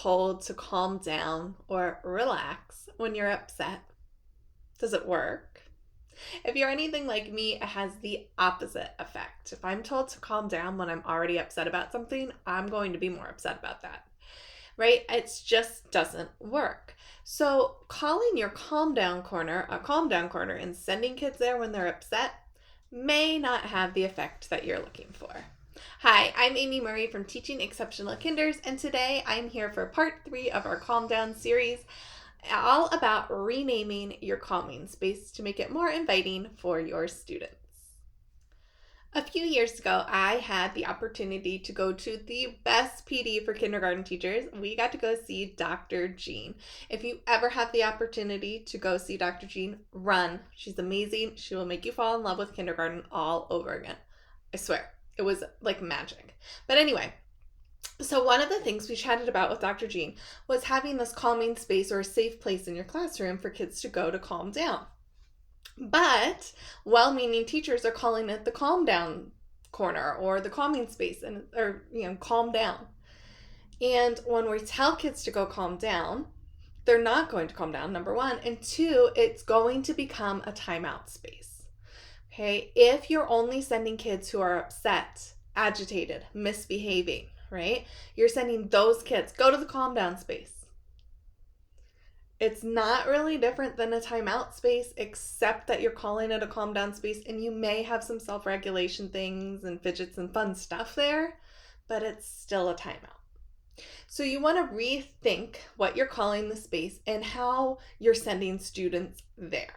told to calm down or relax when you're upset? Does it work? If you're anything like me, it has the opposite effect. If I'm told to calm down when I'm already upset about something, I'm going to be more upset about that, right? It just doesn't work. So, calling your calm down corner a calm down corner and sending kids there when they're upset may not have the effect that you're looking for. Hi, I'm Amy Murray from Teaching Exceptional Kinders, and today I'm here for part 3 of our Calm Down series, all about renaming your calming space to make it more inviting for your students. A few years ago, I had the opportunity to go to the best PD for kindergarten teachers. We got to go see Dr. Jean. If you ever have the opportunity to go see Dr. Jean, run. She's amazing. She will make you fall in love with kindergarten all over again. I swear, it was like magic. But anyway, so one of the things we chatted about with Dr. Jean was having this calming space or a safe place in your classroom for kids to go to calm down. But well-meaning teachers are calling it the calm down corner or the calming space, and calm down. And when we tell kids to go calm down, they're not going to calm down, number one, and two, it's going to become a timeout space. Okay, if you're only sending kids who are upset, agitated, misbehaving, right? You're sending those kids, go to the calm down space. It's not really different than a timeout space, except that you're calling it a calm down space, and you may have some self-regulation things and fidgets and fun stuff there, but it's still a timeout. So you want to rethink what you're calling the space and how you're sending students there.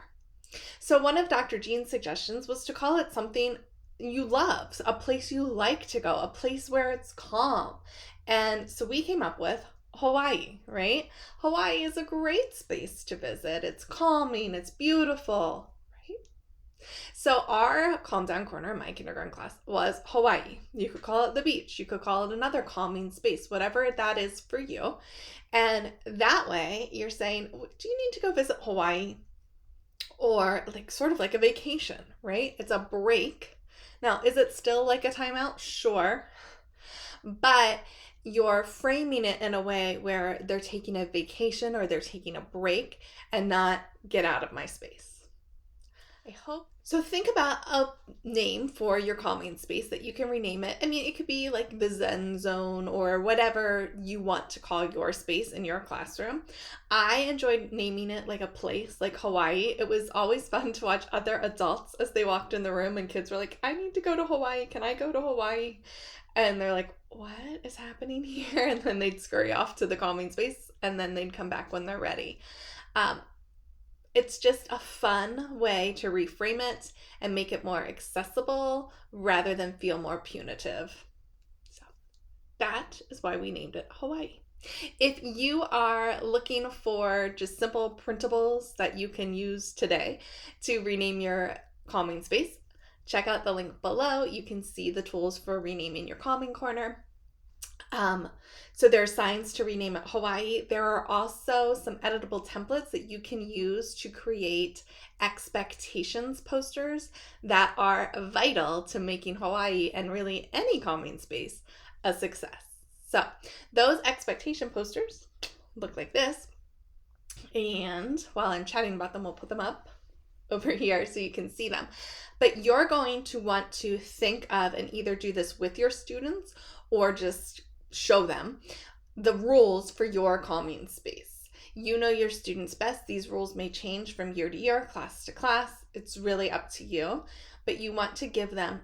So one of Dr. Jean's suggestions was to call it something you love, a place you like to go, a place where it's calm. And so we came up with Hawaii, right? Hawaii is a great space to visit. It's calming, it's beautiful, right? So our calm down corner in my kindergarten class was Hawaii. You could call it the beach. You could call it another calming space, whatever that is for you. And that way you're saying, do you need to go visit Hawaii? Or like sort of like a vacation, right? It's a break. Now, is it still like a timeout? Sure. But you're framing it in a way where they're taking a vacation or they're taking a break and not get out of my space. I hope. So think about a name for your calming space that you can rename it. I mean, it could be like the Zen Zone or whatever you want to call your space in your classroom. I enjoyed naming it like a place, like Hawaii. It was always fun to watch other adults as they walked in the room and kids were like, I need to go to Hawaii. Can I go to Hawaii? And they're like, what is happening here? And then they'd scurry off to the calming space and then they'd come back when they're ready. It's just a fun way to reframe it and make it more accessible rather than feel more punitive. So that is why we named it Hawaii. If you are looking for just simple printables that you can use today to rename your calming space, check out the link below. You can see the tools for renaming your calming corner. So there are signs to rename it Hawaii. There are also some editable templates that you can use to create expectations posters that are vital to making Hawaii and really any calming space a success. So those expectation posters look like this. And while I'm chatting about them, we'll put them up over here so you can see them. But you're going to want to think of and either do this with your students or just show them the rules for your calming space. You know your students best. These rules may change from year to year, class to class. It's really up to you, but you want to give them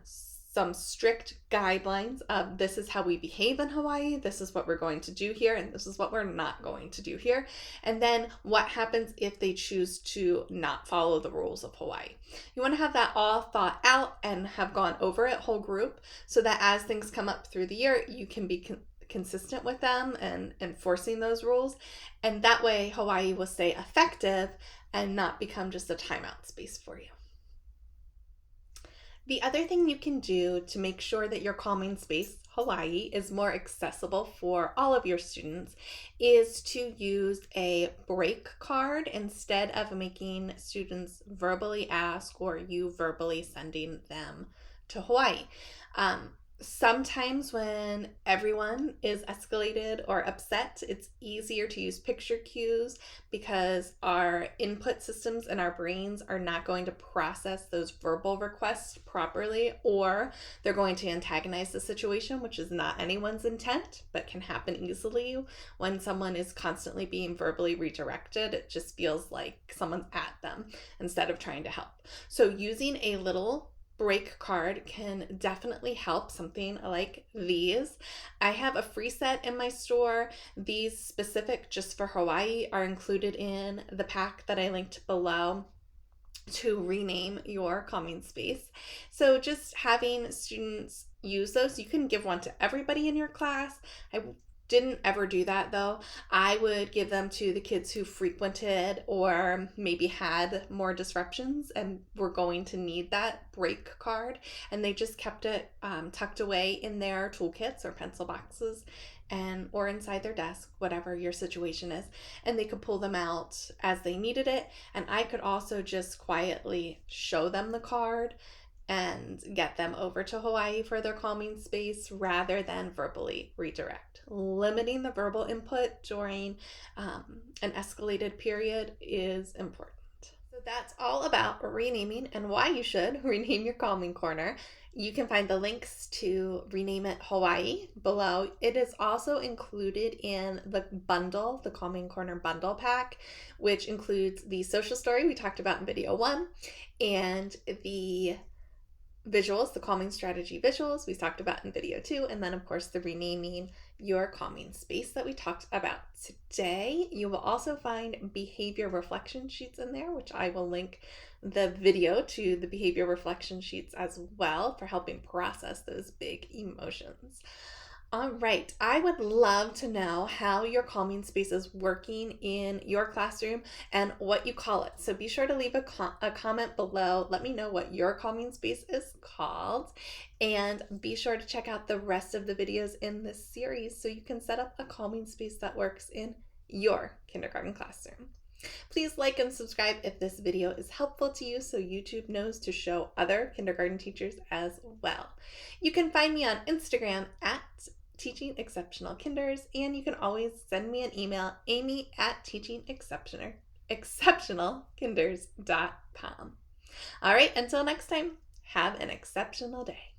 some strict guidelines of this is how we behave in Hawaii, this is what we're going to do here, and this is what we're not going to do here. And then what happens if they choose to not follow the rules of Hawaii. You want to have that all thought out and have gone over it, whole group, so that as things come up through the year, you can be consistent with them and enforcing those rules. And that way Hawaii will stay effective and not become just a timeout space for you. The other thing you can do to make sure that your calming space, Hawaii, is more accessible for all of your students is to use a break card instead of making students verbally ask or you verbally sending them to Hawaii. Sometimes when everyone is escalated or upset, it's easier to use picture cues because our input systems in our brains are not going to process those verbal requests properly, or they're going to antagonize the situation, which is not anyone's intent, but can happen easily when someone is constantly being verbally redirected. It just feels like someone's at them instead of trying to help. So using a little break card can definitely help, something like these. I have a free set in my store. These specific just for Hawaii are included in the pack that I linked below to rename your calming space. So just having students use those, you can give one to everybody in your class. I didn't ever do that though. I would give them to the kids who frequented or maybe had more disruptions and were going to need that break card, and they just kept it tucked away in their toolkits or pencil boxes and or inside their desk, whatever your situation is, and they could pull them out as they needed it. And I could also just quietly show them the card and get them over to Hawaii for their calming space rather than verbally redirect. Limiting the verbal input during an escalated period is important. So that's all about renaming and why you should rename your calming corner. You can find the links to Rename It Hawaii below. It is also included in the bundle, the Calming Corner bundle pack, which includes the social story we talked about in video 1 and the visuals, the calming strategy visuals we talked about in video 2, and then of course the renaming your calming space that we talked about today. You will also find behavior reflection sheets in there, which I will link the video to the behavior reflection sheets as well for helping process those big emotions. All right, I would love to know how your calming space is working in your classroom and what you call it. So be sure to leave a comment below. Let me know what your calming space is called. And be sure to check out the rest of the videos in this series so you can set up a calming space that works in your kindergarten classroom. Please like and subscribe if this video is helpful to you so YouTube knows to show other kindergarten teachers as well. You can find me on Instagram at Teaching Exceptional Kinders, and you can always send me an email, amy@teachingexceptionalkinders.com. All right, until next time, have an exceptional day.